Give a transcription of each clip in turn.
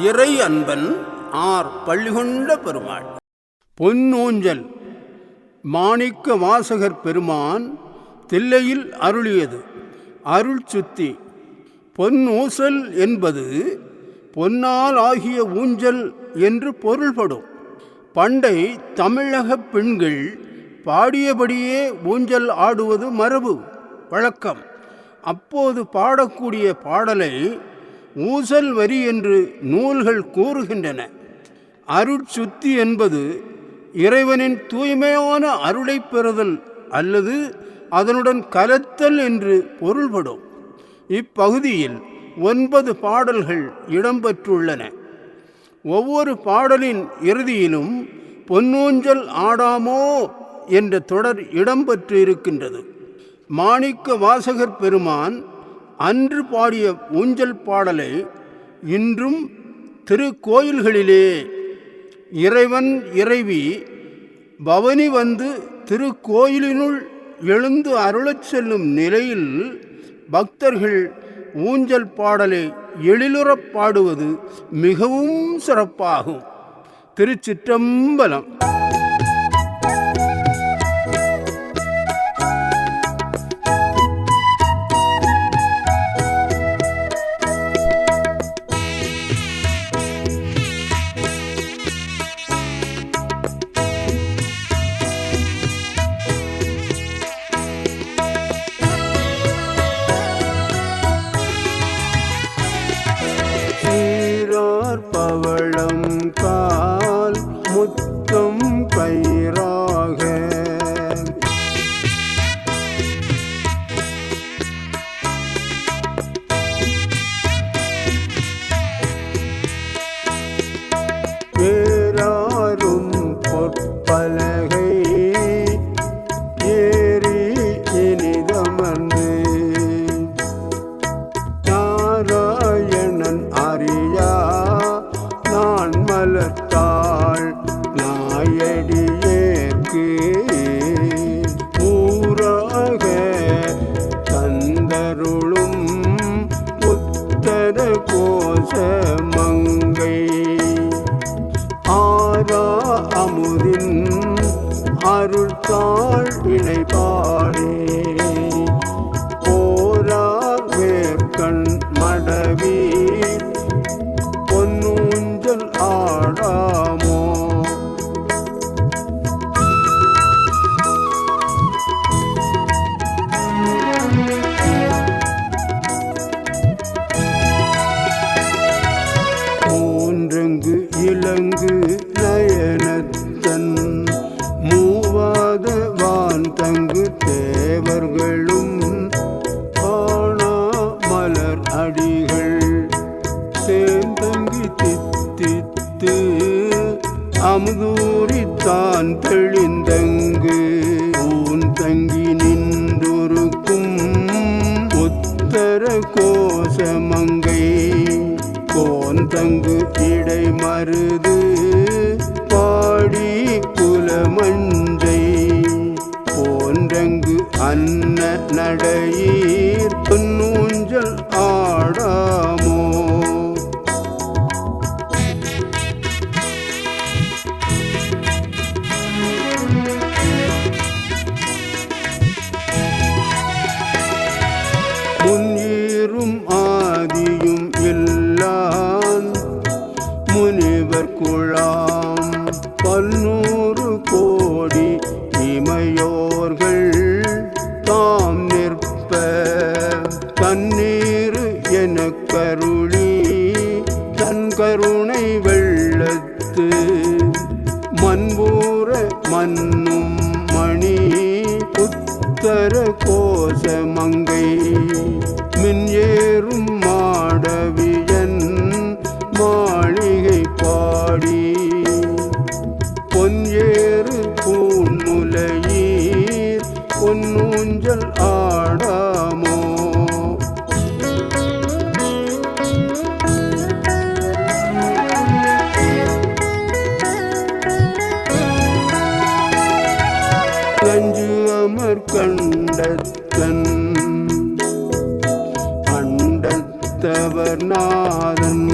இறை அன்பன் ஆர் பள்ளிகொண்ட பெருமாள். பொன்னூஞ்சல் மாணிக்க வாசகர் பெருமான் தில்லையில் அருளியது. அருள் சுத்தி. பொன்னூசல் என்பது பொன்னால் ஆகிய ஊஞ்சல் என்று பொருள்படும். பண்டை தமிழக பெண்கள் பாடியபடியே ஊஞ்சல் ஆடுவது மரபு வழக்கம். அப்போது பாடக்கூடிய பாடலை ஊசல் வரி என்று நூல்கள் கூறுகின்றன. அருட்சுத்தி என்பது இறைவனின் தூய்மையான அருளை பெறுதல் அல்லது அதனுடன் கலத்தல் என்று பொருள்படும். இப்பகுதியில் 9 பாடல்கள் இடம்பெற்றுள்ளன. ஒவ்வொரு பாடலின் இறுதியிலும் பொன்னூஞ்சல் ஆடாமோ என்ற தொடர் இடம்பெற்று இருக்கின்றது. மாணிக்க வாசகர் பெருமான் அன்று பாடிய ஊஞ்சல் பாடலை இன்றும் திருக்கோயில்களிலே இறைவன் இறைவி பவனி வந்து திருக்கோயிலினுள் எழுந்து அருளச் செல்லும் நிலையில் பக்தர்கள் ஊஞ்சல் பாடலை எழிலுறப் பாடுவது மிகவும் சிறப்பாகும். திருச்சிற்றம்பலம். பவளம் கால் முத்தம் பயிராக ஏறாரும் பொற்பலகை ஏறி இனிதமர்ந்து நாராயணன் அறியா நான் மலர்த்தாள் நாயடியேற்கு ஊராக தந்தருளும் உத்தர கோச மங்கை ஆரா அமுதின் அருள்தாள் இணைப்பாடே போரா வேர்கண் மடவி பொன்னூஞ்சல் ஆடாமோ. மூன்றங்கு இலங்கு நயனத்தன் மூவாத வான் தங்கு தேவர்களும் காணா மலர் அடிகள் தேந்தங்கி தித்தித்து அமுதூரித்தான் தெளிந்தங்கு ஊன் தங்கி நின்றொருக்கும் உத்தர கோசமங்கை கோந்தங்கு இடை மருது பாடி குலமஞ்சை போன்றங்கு அன்ன நடையீர் பொன்னூஞ்சல் ஆடாமோ. முன்னீரும் ஆதியும் இல்லான் முனிவர் குழாம் 100 கோடி இமையோர்கள் தாம் நிற்ப தண்ணீர் என கருளி தன் கருணை வெள்ளத்து மண்பூர மன்னும் மணி உத்தர கோச மங்கை மின் ஏறும் மாடவியன் மாளிகை பாடி பொன்ஏறு பூன்முலையீர் பொன்னூஞ்சல் ஆடாமோ. கஞ்சு அமர் கண்டத்தன் அண்டத்தவர் நாதன்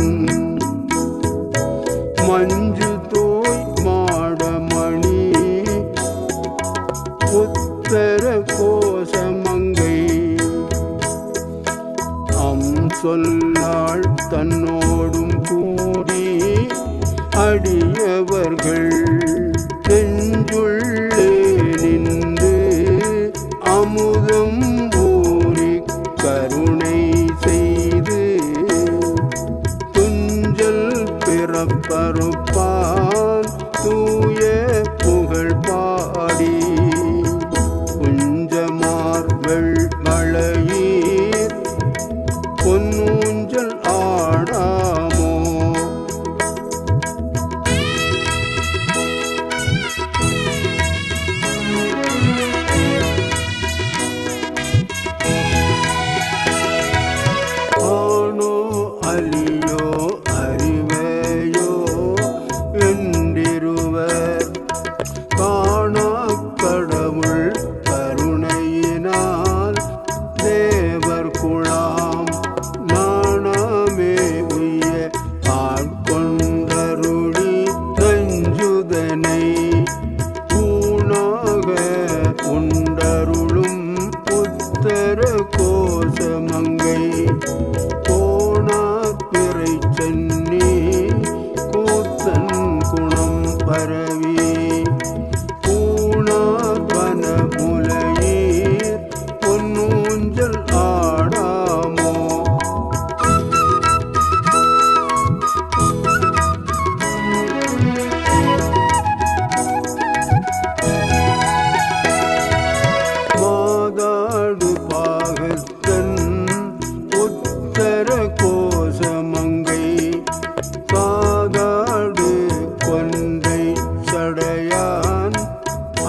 கொண்டான்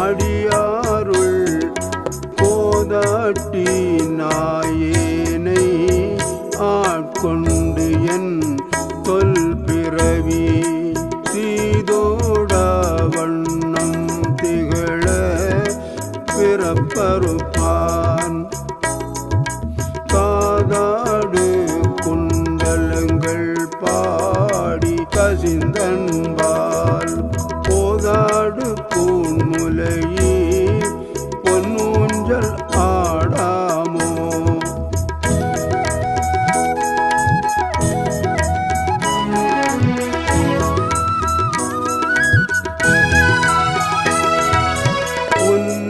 அடியாருள் கோதாட்டி நாயேனை ஆட்கொண்டு என் தொல் பிறவி தீதோட வண்ணம் திகழ பிறப்பறுப்பான் காதாடு குண்டலங்கள் பாடி கசிந்தன்பால் போதாடு பூன்முலையே பொன்னூஞ்சல் ஆடாமோ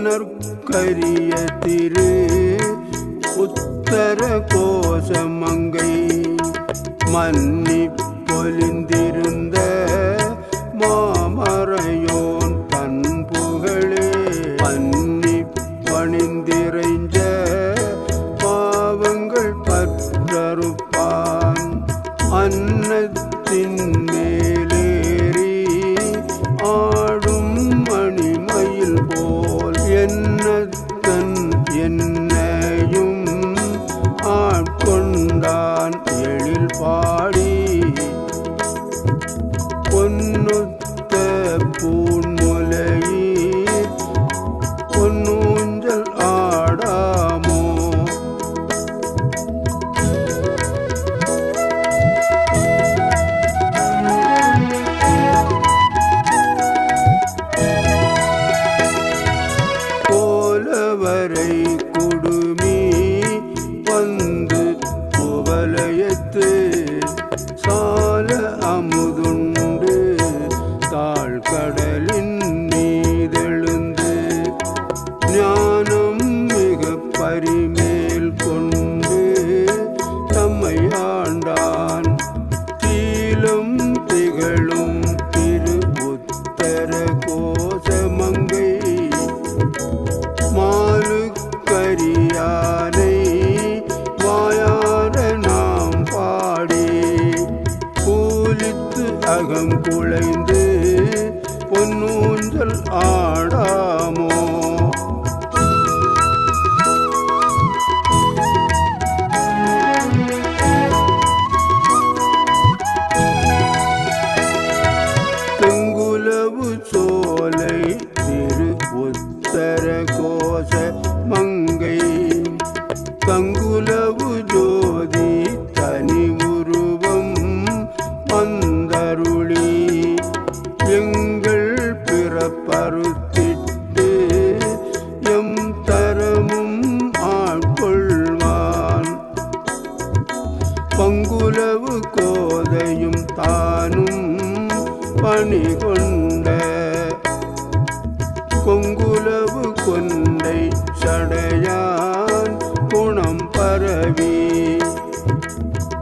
உன்னற்கரிய திரு உத்தர கோசமங்கை மன்னி பொலிந்திருந்த மாமரையோன் தன் புகழே பன்னி பணிந்திரைஞ்ச பாவங்கள் பற்றறுப்பான் அன்னத்தின் மேலேறி ஆடும் மணிமயில் போல் என்னத்தன் என்னையும் ஆட்கொண்டான் எழில் பாடி பொன்னுத்த பூன்முலையீர் பொன்னூஞ்சல் ஆடாமோ கோலவரை குடுமி வந்து குவலயத்து சால அமுதுண்டு தாழ்கடலின் மீதெழுந்து ஞானம் மிக பரிமேல் கொண்டு தம்மை ஆண்டான் தீலம் திகழும் திரு உத்தர கோசமங்கை மாலுக்கரியானை வாயார நாம் பாடி பூலித்து அகம் குழைந்து பொன்னூஞ்சல் ஆடாமோ தெங்குலவு சோலை திரு உத்தர கோச மங்கை தங்குலவு ஜோதி தனி உருவம் வந்தருளி எங்கள் பிறப்பறுத்திட்டு எம் தரமும் ஆட்கொள்வான் பங்குலவு கோதையும் தானும் பணி கொண்ட கொங்குலவு கொண்டை சடையான் குணம் பரவி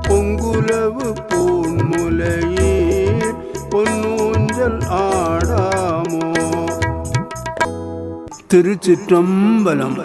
பொங்குலவு பூன்முலையீர் பொன்னூஞ்சல் ஆடாமோ. திருச்சிற்றம்பலம்.